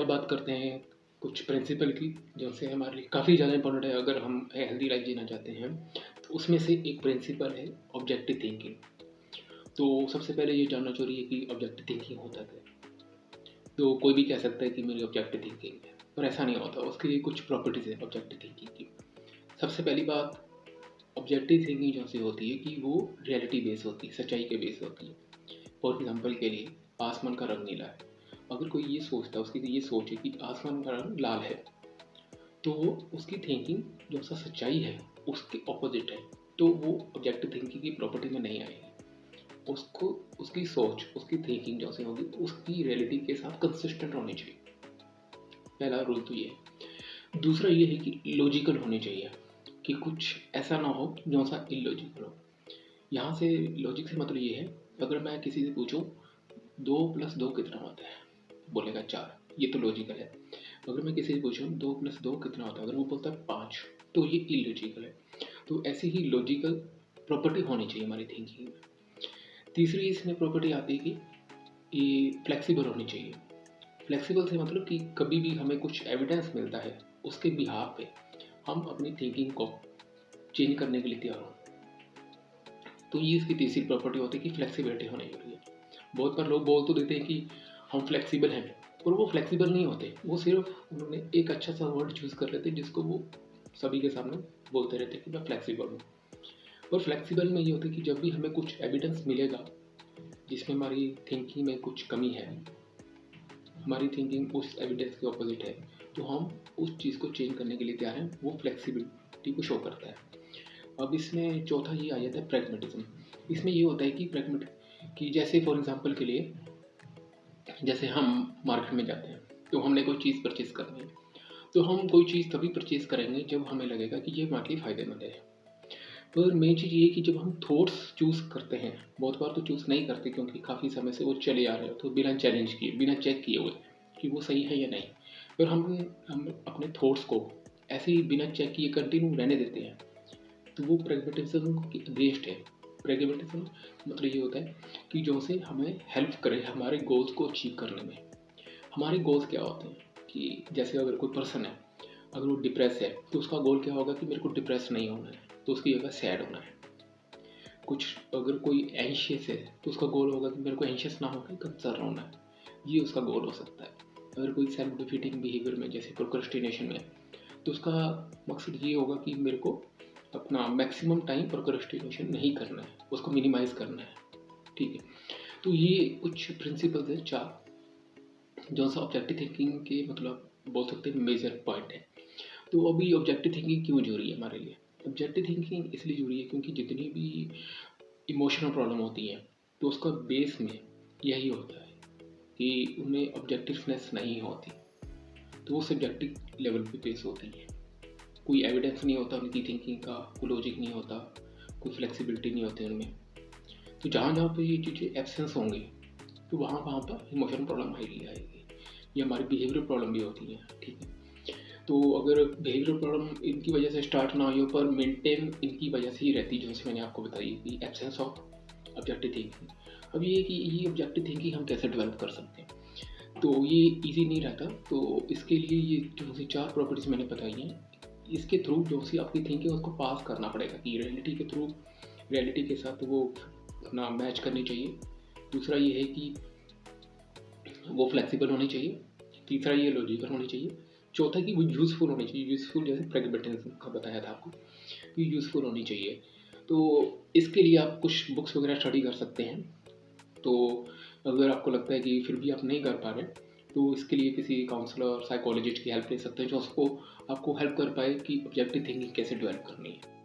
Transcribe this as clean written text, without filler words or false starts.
बात करते हैं कुछ प्रिंसिपल की, जो से हमारे लिए काफ़ी ज़्यादा इंपॉर्टेंट है अगर हम हेल्दी लाइफ जीना चाहते हैं। तो उसमें से एक प्रिंसिपल है ऑब्जेक्टिव थिंकिंग। तो सबसे पहले ये जानना जरूरी है कि ऑब्जेक्टिव थिंकिंग होता क्या है। तो कोई भी कह सकता है कि मेरी ऑब्जेक्टिव थिंकिंग है, पर ऐसा नहीं होता। उसके लिए कुछ प्रॉपर्टीज़ है ऑब्जेक्टिव थिंकिंग की। सबसे पहली बात, ऑब्जेक्टिव थिंकिंग जो सी होती है कि वो रियलिटी बेस होती है, सच्चाई के बेस होती है। फॉर एग्जाम्पल के लिए, आसमान का रंग नीला है। अगर कोई ये सोचता है, उसकी ये सोच है कि आसमान का रंग लाल है, तो उसकी थिंकिंग जो सा सच्चाई है उसके ऑपोजिट है, तो वो ऑब्जेक्टिव थिंकिंग की प्रॉपर्टी में नहीं आएगी। उसको उसकी सोच, उसकी थिंकिंग जो सी होगी उसकी रियलिटी के साथ कंसिस्टेंट होनी चाहिए। पहला रूल तो ये है। दूसरा ये है कि लॉजिकल होनी चाहिए, कि कुछ ऐसा ना हो जो सा इलॉजिकल हो। यहाँ से लॉजिक से मतलब ये है, अगर मैं किसी से पूछूं 2+2 कितना होता है, बोलेगा 4, ये तो लॉजिकल है। अगर मैं किसी से पूछूं 2+2 कितना होता है, अगर वो बोलता है 5, तो ये इलॉजिकल है। तो ऐसी ही लॉजिकल प्रॉपर्टी होनी चाहिए हमारी थिंकिंग में। तीसरी इसमें प्रॉपर्टी आती है कि ये फ्लेक्सिबल होनी चाहिए। फ्लेक्सिबल से मतलब कि कभी भी हमें कुछ एविडेंस मिलता है, उसके बिहाफ पे हम अपनी थिंकिंग को चेंज करने के लिए तैयार हों। तो ये इसकी तीसरी प्रॉपर्टी होती है कि फ्लेक्सिबिलिटी होनी जरूरी है। बहुत बार लोग बोल तो देते हैं कि हम फ्लेक्सिबल हैं, पर वो फ्लेक्सिबल नहीं होते। वो सिर्फ उन्होंने एक अच्छा सा वर्ड चूज़ कर लेते हैं जिसको वो सभी के सामने बोलते रहते हैं कि मैं फ्लेक्सिबल हूँ। और फ्लेक्सिबल में ये होता है कि जब भी हमें कुछ एविडेंस मिलेगा जिसमें हमारी थिंकिंग में कुछ कमी है, हमारी थिंकिंग उस एविडेंस के ऑपोजिट है, तो हम उस चीज़ को चेंज करने के लिए तैयार हैं। वो फ्लेक्सिबिलिटी को शो करता है। अब इसमें चौथा ये आ जाता है प्रैग्मेटिज्म। इसमें ये होता है कि कि जैसे फॉर एग्जांपल के लिए, जैसे हम मार्केट में जाते हैं तो हमने कोई चीज़ परचेज़ करनी है, तो हम कोई चीज़ तभी परचेज़ करेंगे जब हमें लगेगा कि ये हमारे लिए फ़ायदेमंद है। पर मेन चीज़ ये है कि जब हम थॉट्स चूज़ करते हैं, बहुत बार तो चूज़ नहीं करते क्योंकि काफ़ी समय से वो चले आ रहे हो, तो बिना चैलेंज किए, बिना चेक किए हुए कि वो सही है या नहीं, फिर हम अपने थॉट्स को ऐसे ही बिना चेक किए कंटिन्यू रहने देते हैं, तो वो प्रैग्मेटिज्म के अगेंस्ट है। प्रैग्मेटिज्म मतलब ये होता है कि जो से हमें हेल्प करे हमारे गोल्स को अचीव करने में। हमारे गोल्स क्या होते हैं कि जैसे अगर कोई पर्सन है, अगर वो डिप्रेस है, तो उसका गोल क्या होगा कि मेरे को डिप्रेस नहीं होना है, तो उसकी जगह सैड होना है। कुछ अगर कोई एंशियस है, तो उसका गोल होगा कि मेरे को एंशियस ना होकर कंसर्न होना है, ये उसका गोल हो सकता है। अगर कोई सेल्फ डिफीटिंग बिहेवियर में, जैसे प्रोक्रेस्टिनेशन में, तो उसका मकसद ये होगा कि मेरे को अपना मैक्सिमम टाइम प्रोक्रेस्टिनेशन नहीं करना है, उसको मिनिमाइज़ करना है। ठीक है। तो ये कुछ प्रिंसिपल्स है 4, जो सा ऑब्जेक्टिव थिंकिंग के मतलब बोल सकते हैं मेजर पॉइंट है। तो अभी ऑब्जेक्टिव थिंकिंग क्यों जरूरी है हमारे लिए? ऑब्जेक्टिव थिंकिंग इसलिए जरूरी है क्योंकि जितनी भी इमोशनल प्रॉब्लम होती है, तो उसका बेस में यही होता है कि उनमें ऑब्जेक्टिवनेस नहीं होती, तो वो सब्जेक्टिव लेवल पे बेस होती है। कोई एविडेंस नहीं होता उनकी थिंकिंग का, कोई लॉजिक नहीं होता, कोई फ्लेक्सिबिलिटी नहीं होती उनमें। तो जहाँ जहाँ पे ये चीज़ें एब्सेंस होंगी, तो वहाँ वहाँ पर इमोशनल प्रॉब्लम हाईली आएगी। ये हमारी बिहेवियर प्रॉब्लम भी होती है। ठीक है। तो अगर बिहेवियर प्रॉब्लम इनकी वजह से स्टार्ट ना हुई हो, पर मेंटेन इनकी वजह से ही रहती, जो मैंने आपको बताई कि एब्सेंस ऑफ ऑब्जेक्टिव थिंकिंग। अब ये कि ये ऑब्जेक्टिव थिंकिंग हम कैसे डेवलप कर सकते हैं, तो ये इजी नहीं रहता। तो इसके लिए ये जो सी 4 प्रॉपर्टीज़ मैंने बताई हैं, इसके थ्रू जो सी आपकी थिंकिंग उसको पास करना पड़ेगा कि रियलिटी के थ्रू, रियलिटी के साथ वो अपना मैच करनी चाहिए। दूसरा ये है कि वो फ्लेक्सिबल होनी चाहिए। तीसरा ये लॉजिकल होनी चाहिए। चौथा कि वो यूज़फुल होनी चाहिए। यूज़फुल जैसे प्रैग्मेटिज्म का बताया था आपको कि यूज़फुल होनी चाहिए। तो इसके लिए आप कुछ बुक्स वगैरह स्टडी कर सकते हैं। तो अगर आपको लगता है कि फिर भी आप नहीं कर पा रहे, तो इसके लिए किसी काउंसलर, साइकोलॉजिस्ट की हेल्प ले सकते हैं, जो उसको आपको हेल्प कर पाए कि ऑब्जेक्टिव थिंकिंग कैसे डेवलप करनी है।